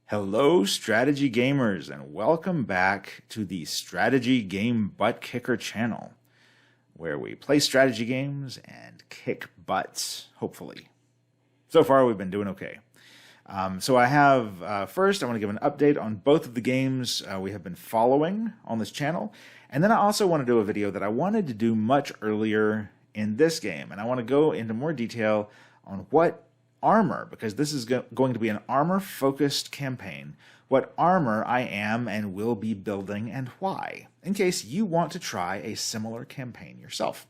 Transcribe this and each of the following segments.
Hello, strategy gamers, and welcome back to the Strategy Game Butt Kicker channel, where we play strategy games and kick butts, hopefully. So far, we've been doing okay. So I have, first, I want to give an update on both of the games we have been following on this channel, and then I also want to do a video that I wanted to do much earlier in this game, and I want to go into more detail on what armor, because this is going to be an armor-focused campaign, what armor I am and will be building and why, in case you want to try a similar campaign yourself.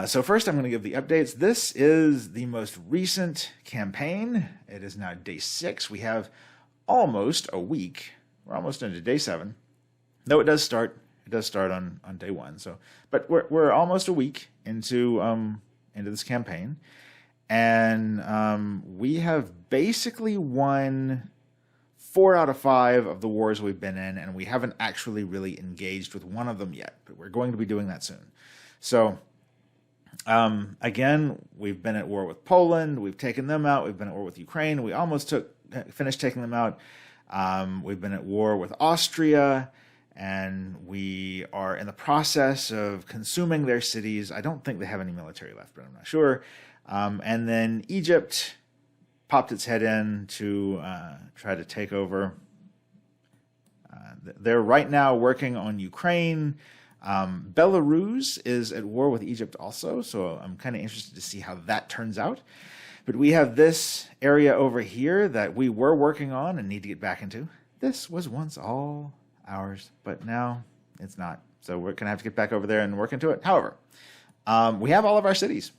So first I'm going to give the updates. This is the most recent campaign. It is now day 6. We have almost a week. We're almost into day 7. Though it does start on day 1. So, but we're almost a week into this campaign. And we have basically won 4 out of 5 of the wars we've been in, and we haven't actually really engaged with one of them yet, but we're going to be doing that soon. So, again, we've been at war with Poland, we've taken them out, we've been at war with Ukraine, we almost finished taking them out. We've been at war with Austria, and we are in the process of consuming their cities. I don't think they have any military left, but I'm not sure. And then Egypt popped its head in to try to take over. They're right now working on Ukraine. Belarus is at war with Egypt also, so I'm kind of interested to see how that turns out. But we have this area over here that we were working on and need to get back into. This was once all ours, but now it's not. So we're going to have to get back over there and work into it. However, we have all of our cities.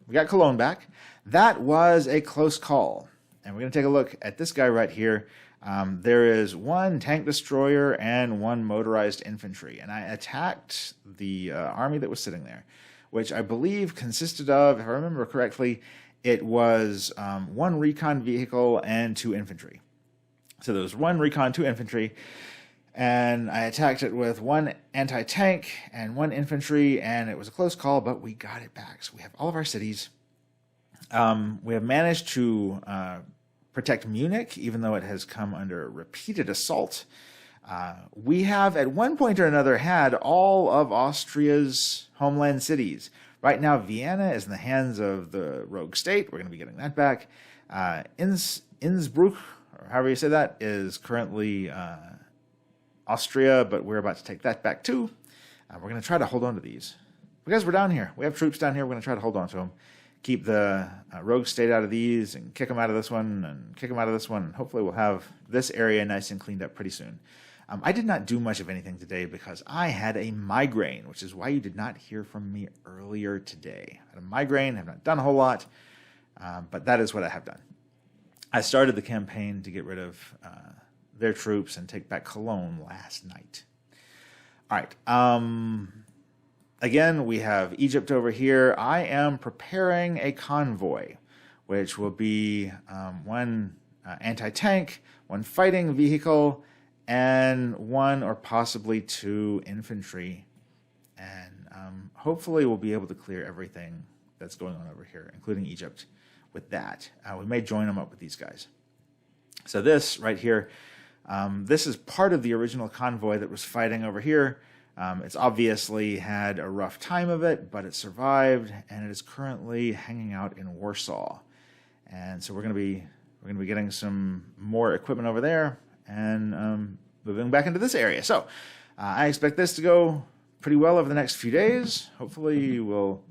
We got Cologne back. That was a close call. And we're going to take a look at this guy right here. There is 1 tank destroyer and 1 motorized infantry. And I attacked the army that was sitting there, which I believe consisted of, if I remember correctly, it was 1 recon vehicle and 2 infantry. So there was 1 recon, 2 infantry. And I attacked it with 1 anti-tank and 1 infantry, and it was a close call, but we got it back. So we have all of our cities. We have managed to protect Munich, even though it has come under repeated assault. We have, at one point or another, had all of Austria's homeland cities. Right now, Vienna is in the hands of the rogue state. We're going to be getting that back. Innsbruck, or however you say that, is currently Austria, but we're about to take that back too. We're going to try to hold on to these because we're down here. We have troops down here. We're going to try to hold on to them, keep the rogue state out of these, and kick them out of this one, and kick them out of this one. And hopefully we'll have this area nice and cleaned up pretty soon. I did not do much of anything today because I had a migraine, which is why you did not hear from me earlier today. I had a migraine, have not done a whole lot, but that is what I have done. I started the campaign to get rid of their troops and take back Cologne last night. All right. Again, we have Egypt over here. I am preparing a convoy, which will be 1 anti-tank, 1 fighting vehicle, and 1 or possibly 2 infantry. And hopefully we'll be able to clear everything that's going on over here, including Egypt, with that. We may join them up with these guys. So this right here, this is part of the original convoy that was fighting over here. It's obviously had a rough time of it, but it survived, and it is currently hanging out in Warsaw. And so we're going to be getting some more equipment over there and moving back into this area. So I expect this to go pretty well over the next few days. Hopefully we'll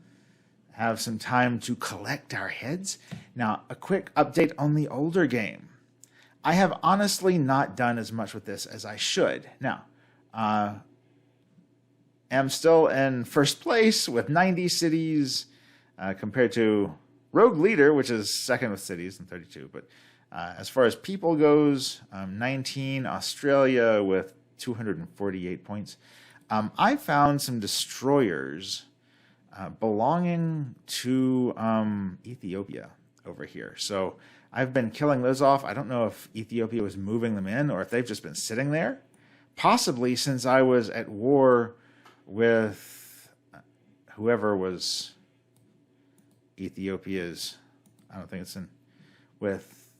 have some time to collect our heads. Now, a quick update on the older game. I have honestly not done as much with this as I should. Now, am still in first place with 90 cities compared to Rogue Leader, which is second with cities and 32. But as far as people goes, 19, Australia with 248 points. I found some destroyers belonging to Ethiopia over here. So I've been killing those off. I don't know if Ethiopia was moving them in or if they've just been sitting there. Possibly since I was at war with whoever was Ethiopia's, I don't think it's in, with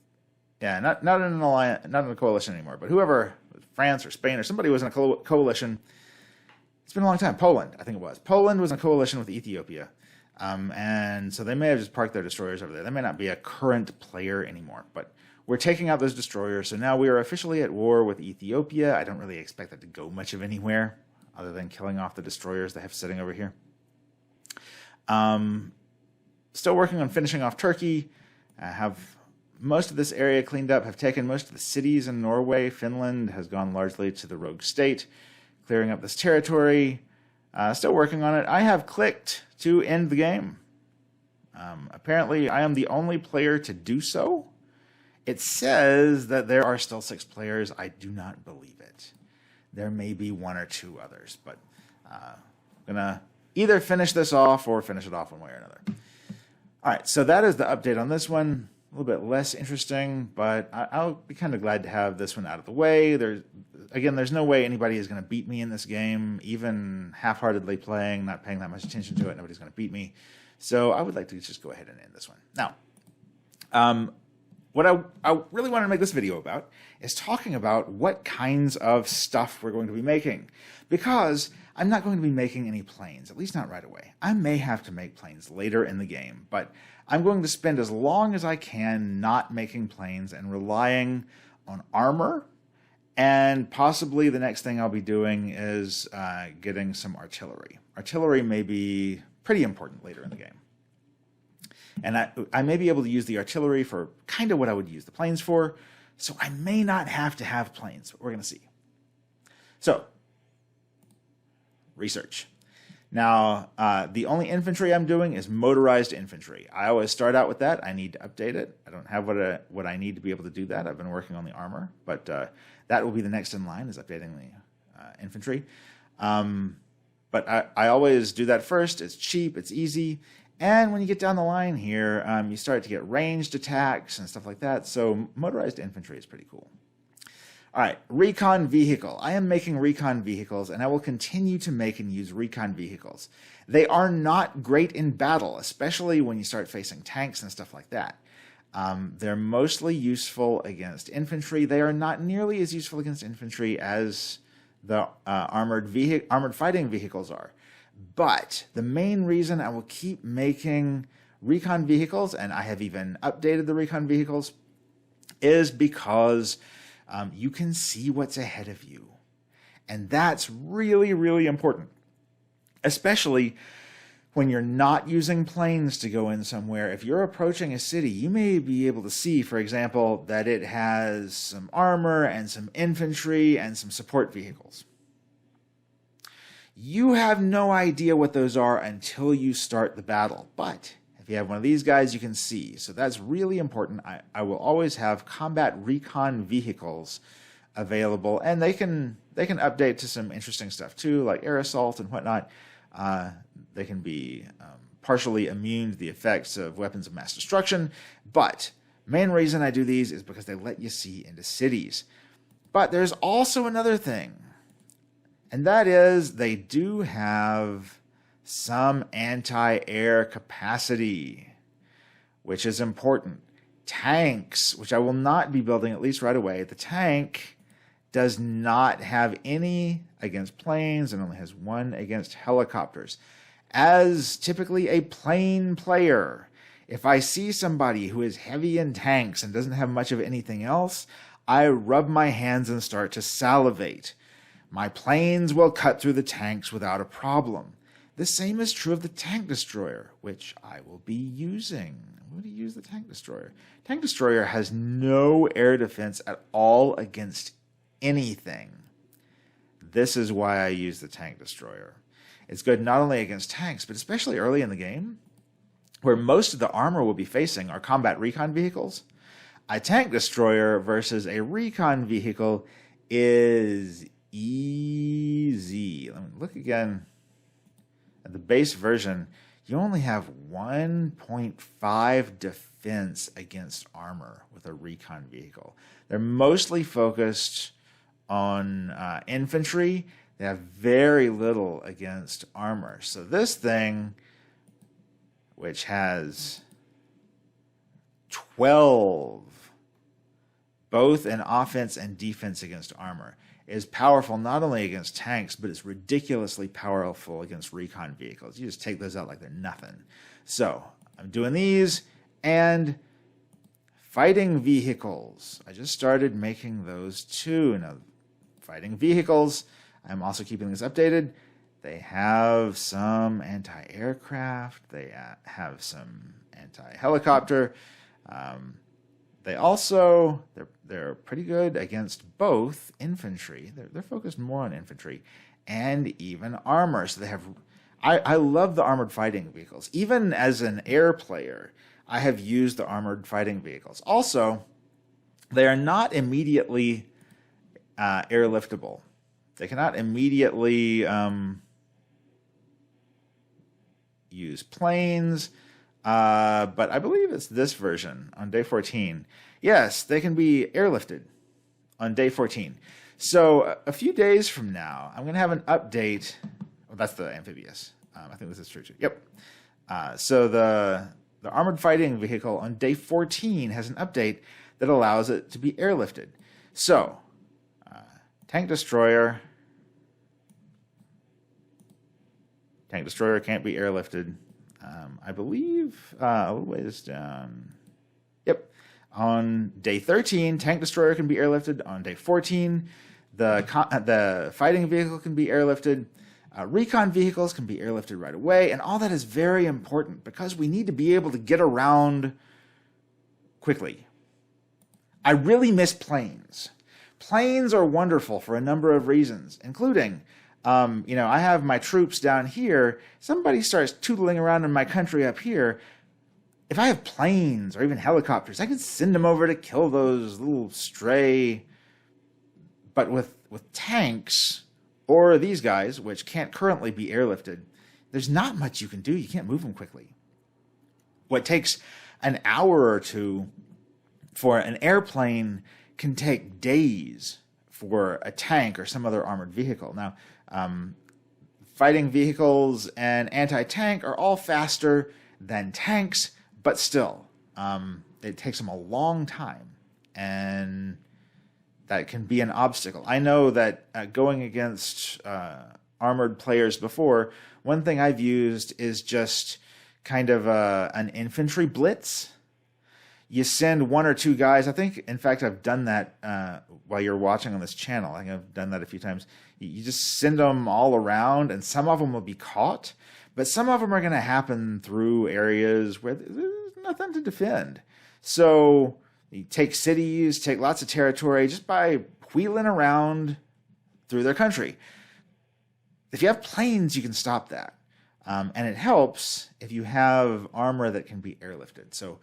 Yeah, not in an alliance, not in a coalition anymore. But whoever, France or Spain or somebody was in a coalition. It's been a long time. Poland, I think it was. Poland was in a coalition with Ethiopia. And so they may have just parked their destroyers over there. They may not be a current player anymore, but we're taking out those destroyers. So now we are officially at war with Ethiopia. I don't really expect that to go much of anywhere other than killing off the destroyers they have sitting over here. Still working on finishing off Turkey. I have most of this area cleaned up, have taken most of the cities in Norway. Finland has gone largely to the rogue state, clearing up this territory. Still working on it. I have clicked to end the game. Apparently, I am the only player to do so. It says that there are still 6 players. I do not believe it. There may be 1 or 2 others, but I'm going to either finish this off or finish it off one way or another. All right, so that is the update on this one. A little bit less interesting, but I'll be kind of glad to have this one out of the way. There's no way anybody is going to beat me in this game, even half-heartedly playing, not paying that much attention to it. Nobody's going to beat me. So I would like to just go ahead and end this one. Now, what I really wanted to make this video about is talking about what kinds of stuff we're going to be making. Because I'm not going to be making any planes, at least not right away. I may have to make planes later in the game, but I'm going to spend as long as I can not making planes and relying on armor, and possibly the next thing I'll be doing is getting some artillery. Artillery may be pretty important later in the game. And I may be able to use the artillery for kind of what I would use the planes for, so I may not have to have planes, but we're going to see. So, research. Now, the only infantry I'm doing is motorized infantry. I always start out with that. I need to update it. I don't have what I need to be able to do that. I've been working on the armor, but that will be the next in line, is updating the infantry. But I always do that first. It's cheap, it's easy, and when you get down the line here, you start to get ranged attacks and stuff like that, so motorized infantry is pretty cool. All right, recon vehicle. I am making recon vehicles, and I will continue to make and use recon vehicles. They are not great in battle, especially when you start facing tanks and stuff like that. They're mostly useful against infantry. They are not nearly as useful against infantry as the armored fighting vehicles are. But the main reason I will keep making recon vehicles, and I have even updated the recon vehicles, is because you can see what's ahead of you. And that's really, really important. Especially when you're not using planes to go in somewhere. If you're approaching a city, you may be able to see, for example, that it has some armor and some infantry and some support vehicles. You have no idea what those are until you start the battle. But if you have one of these guys, you can see. So that's really important. I will always have combat recon vehicles available, and they can update to some interesting stuff too, like air assault and whatnot. They can be partially immune to the effects of weapons of mass destruction, but main reason I do these is because they let you see into cities. But there's also another thing, and that is they do have some anti-air capacity, which is important. Tanks, which I will not be building, at least right away. The tank does not have any against planes and only has 1 against helicopters. As typically a plane player, if I see somebody who is heavy in tanks and doesn't have much of anything else, I rub my hands and start to salivate. My planes will cut through the tanks without a problem. The same is true of the tank destroyer, which I will be using. I'm going to use the tank destroyer. Tank destroyer has no air defense at all against anything. This is why I use the tank destroyer. It's good not only against tanks, but especially early in the game, where most of the armor we'll be facing are combat recon vehicles. A tank destroyer versus a recon vehicle is easy. Let me look again. At the base version, you only have 1.5 defense against armor with a recon vehicle. They're mostly focused on infantry. They have very little against armor. So this thing, which has 12 both in offense and defense against armor. It is powerful not only against tanks, but it's ridiculously powerful against recon vehicles. You just take those out like they're nothing. So I'm doing these, and fighting vehicles. I just started making those too. Now, fighting vehicles, I'm also keeping this updated. They have some anti-aircraft. They have some anti-helicopter. They're pretty good against both infantry. They're focused more on infantry and even armor. So they have. I love the armored fighting vehicles. Even as an air player, I have used the armored fighting vehicles. Also, they are not immediately airliftable. They cannot immediately use planes, but I believe it's this version on day 14. Yes, they can be airlifted on day 14. So a few days from now, I'm going to have an update. Oh, that's the amphibious. I think this is true too. Yep. So the armored fighting vehicle on day 14 has an update that allows it to be airlifted. So tank destroyer. Tank destroyer can't be airlifted. I believe a little ways down. Yep. On day 13, tank destroyer can be airlifted. On day 14, the fighting vehicle can be airlifted. Recon vehicles can be airlifted right away, and all that is very important because we need to be able to get around quickly. I really miss planes. Planes are wonderful for a number of reasons, including, I have my troops down here. Somebody starts tootling around in my country up here. If I have planes or even helicopters, I can send them over to kill those little stray. But with tanks or these guys, which can't currently be airlifted, there's not much you can do. You can't move them quickly. What takes an hour or two for an airplane can take days for a tank or some other armored vehicle. Now, fighting vehicles and anti-tank are all faster than tanks, but still, it takes them a long time, and that can be an obstacle. I know that going against armored players before, one thing I've used is just kind of an infantry blitz. You send one or two guys. I think, in fact, I've done that while you're watching on this channel. I think I've done that a few times. You just send them all around, and some of them will be caught, but some of them are going to happen through areas where there's nothing to defend. So you take cities, take lots of territory just by wheeling around through their country. If you have planes, you can stop that. And it helps if you have armor that can be airlifted. So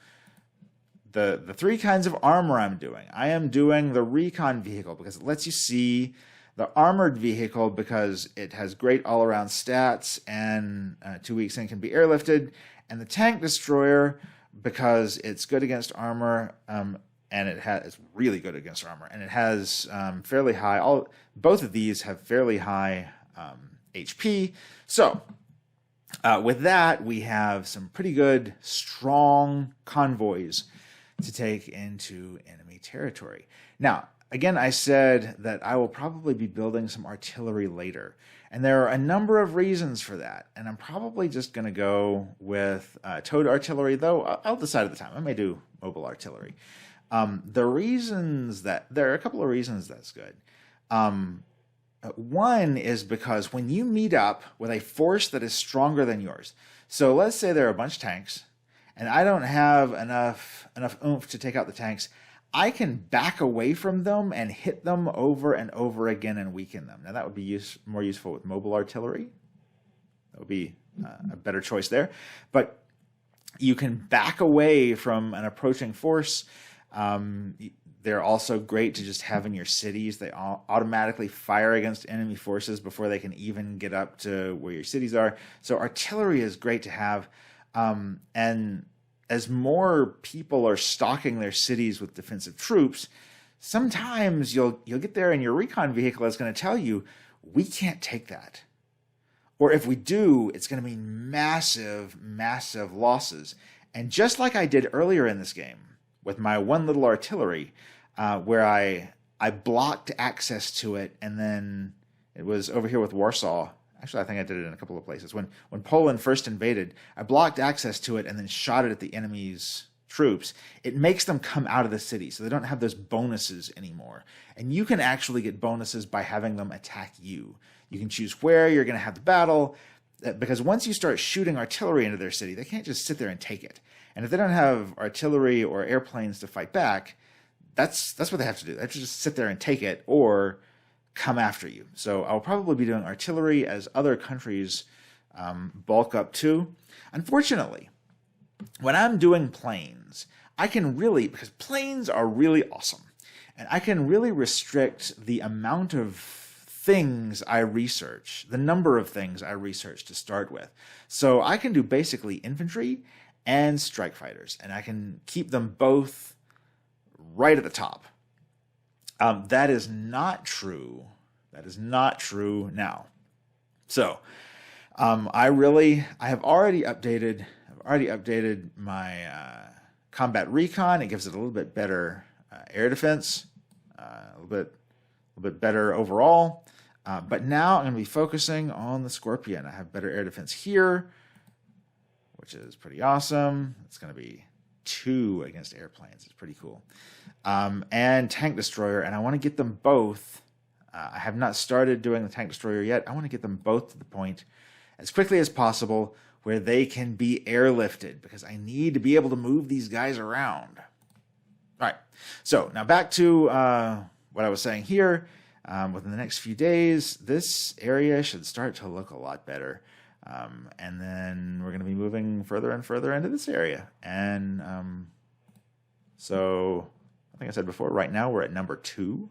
the three kinds of armor I am doing the recon vehicle because it lets you see the armored vehicle because it has great all-around stats and 2 weeks in can be airlifted, and the tank destroyer because it's good against armor and it's really good against armor, and it has fairly high. Both of these have fairly high HP. So with that, we have some pretty good, strong convoys to take into enemy territory. Now, again, I said that I will probably be building some artillery later. And there are a number of reasons for that. And I'm probably just going to go with towed artillery, though I'll decide at the time. I may do mobile artillery. There are a couple of reasons that's good. One is because when you meet up with a force that is stronger than yours, so let's say there are a bunch of tanks, and I don't have enough oomph to take out the tanks, I can back away from them and hit them over and over again and weaken them. Now, that would be more useful with mobile artillery. That would be a better choice there. But you can back away from an approaching force. They're also great to just have in your cities. They automatically fire against enemy forces before they can even get up to where your cities are. So artillery is great to have. And as more people are stocking their cities with defensive troops, sometimes you'll get there and your recon vehicle is going to tell you, we can't take that. Or if we do, it's going to mean massive, massive losses. And just like I did earlier in this game with my one little artillery, where I blocked access to it, and then it was over here with Warsaw. Actually, I think I did it in a couple of places. When Poland first invaded, I blocked access to it and then shot it at the enemy's troops. It makes them come out of the city, so they don't have those bonuses anymore. And you can actually get bonuses by having them attack you. You can choose where you're going to have the battle, because once you start shooting artillery into their city, they can't just sit there and take it. And if they don't have artillery or airplanes to fight back, that's what they have to do. They have to just sit there and take it or come after you. So I'll probably be doing artillery as other countries bulk up too. Unfortunately, when I'm doing planes, I can really, because planes are really awesome, and I can really restrict the amount of things I research, the number of things I research to start with. So I can do basically infantry and strike fighters, and I can keep them both right at the top. That is not true. That is not true now. So I have already updated my combat recon. It gives it a little bit better air defense, a little bit better overall. But now I'm going to be focusing on the Scorpion. I have better air defense here, which is pretty awesome. It's going to be 2 against airplanes. It's pretty cool. And tank destroyer, and I want to get them both. I have not started doing the tank destroyer yet. I want to get them both to the point as quickly as possible where they can be airlifted, because I need to be able to move these guys around. All right, so now back to what I was saying here. Within the next few days, this area should start to look a lot better. And then we're going to be moving further and further into this area. And so I think I said before, right now we're at number 2.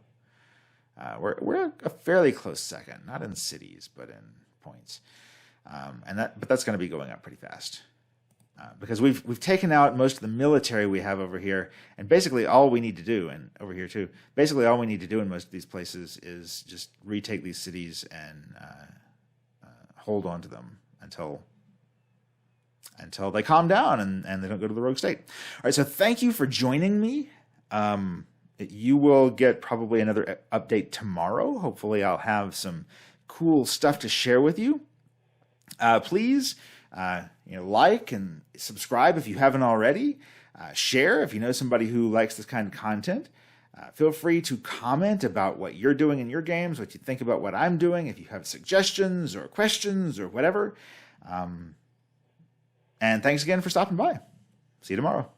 We're a fairly close second, not in cities, but in points. But that's going to be going up pretty fast. Because we've taken out most of the military we have over here, and basically all we need to do, and over here too, basically all we need to do in most of these places is just retake these cities and hold on to them until they calm down and they don't go to the rogue state. All right, so thank you for joining me. You will get probably another update tomorrow. Hopefully I'll have some cool stuff to share with you. Please like and subscribe if you haven't already. Share if you know somebody who likes this kind of content. Feel free to comment about what you're doing in your games, what you think about what I'm doing, if you have suggestions or questions or whatever. And thanks again for stopping by. See you tomorrow.